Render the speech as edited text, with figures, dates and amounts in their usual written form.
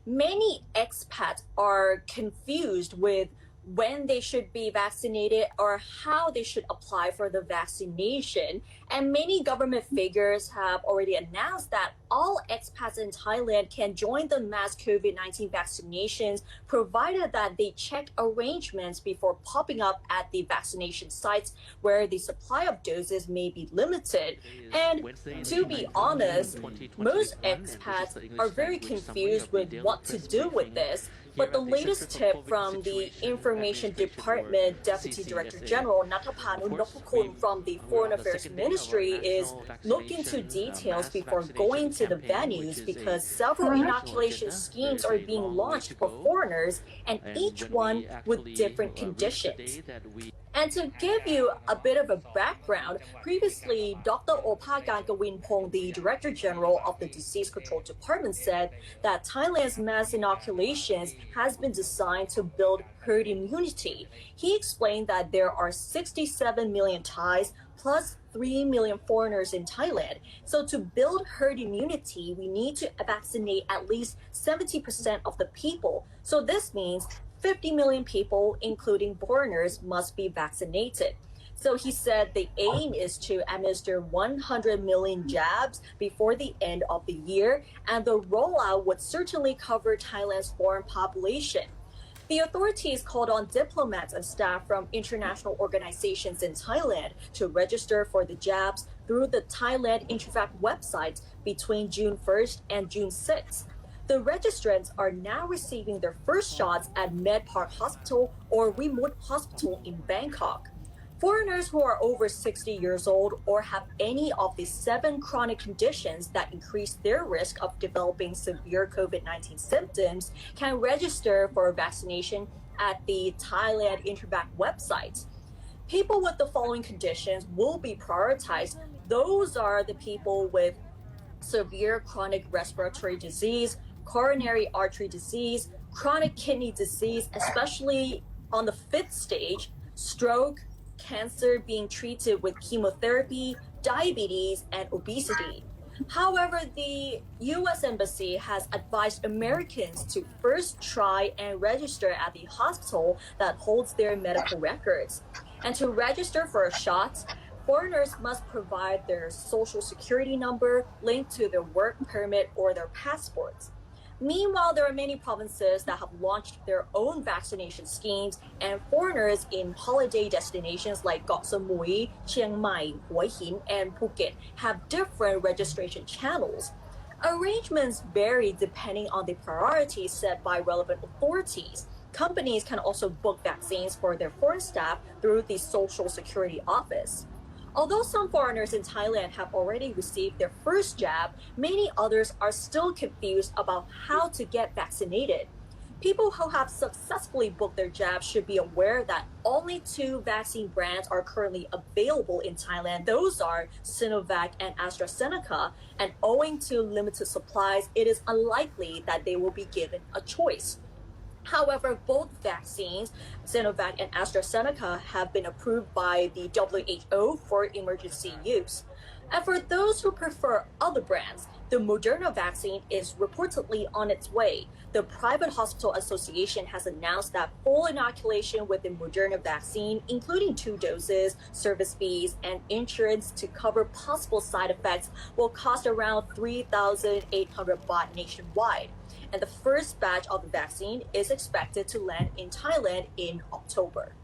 Many expats are confused with when they should be vaccinated or how they should apply for the vaccination. And many government figures have already announced that all expats in Thailand can join the mass COVID-19 vaccinations, provided that they check arrangements before popping up at the vaccination sites where the supply of doses may be limited. And to be honest, most expats are very confused with what to do with this. But the latest tip from the Information Department Deputy Director General Natapanu Nopakul from the Foreign Affairs Ministry is look into details before going to the venues because several inoculation schemes are being launched for foreigners and each one with different conditions. And to give you a bit of a background, previously Dr. Opagan Gawinpong, the Director General of the Disease Control Department, said that Thailand's mass inoculations has been designed to build herd immunity. He explained that there are 67 million Thais plus 3 million foreigners in Thailand. So to build herd immunity, we need to vaccinate at least 70% of the people. So this means 50 million people, including foreigners, must be vaccinated. So he said the aim is to administer 100 million jabs before the end of the year, and the rollout would certainly cover Thailand's foreign population. The authorities called on diplomats and staff from international organizations in Thailand to register for the jabs through the Thailand Intervac website between June 1st and June 6th. The registrants are now receiving their first shots at Med Park Hospital or Wimut Hospital in Bangkok. Foreigners who are over 60 years old or have any of the 7 chronic conditions that increase their risk of developing severe COVID-19 symptoms can register for vaccination at the Thailand Intervac website. People with the following conditions will be prioritized. Those are the people with severe chronic respiratory disease, coronary artery disease, chronic kidney disease, especially on the 5th stage, stroke, cancer being treated with chemotherapy, diabetes, and obesity. However, the U.S. Embassy has advised Americans to first try and register at the hospital that holds their medical records. And to register for a shot, foreigners must provide their social security number linked to their work permit or their passports. Meanwhile, there are many provinces that have launched their own vaccination schemes, and foreigners in holiday destinations like Koh Samui, Chiang Mai, Hua Hin, and Phuket have different registration channels. Arrangements vary depending on the priorities set by relevant authorities. Companies can also book vaccines for their foreign staff through the Social Security Office. Although some foreigners in Thailand have already received their first jab, many others are still confused about how to get vaccinated. People who have successfully booked their jabs should be aware that only 2 vaccine brands are currently available in Thailand. Those are Sinovac and AstraZeneca, and owing to limited supplies, it is unlikely that they will be given a choice. However, both vaccines, Sinovac and AstraZeneca, have been approved by the WHO for emergency use. And for those who prefer other brands, the Moderna vaccine is reportedly on its way. The Private Hospital Association has announced that full inoculation with the Moderna vaccine, including 2 doses, service fees, and insurance to cover possible side effects, will cost around 3,800 baht nationwide. And the first batch of the vaccine is expected to land in Thailand in October.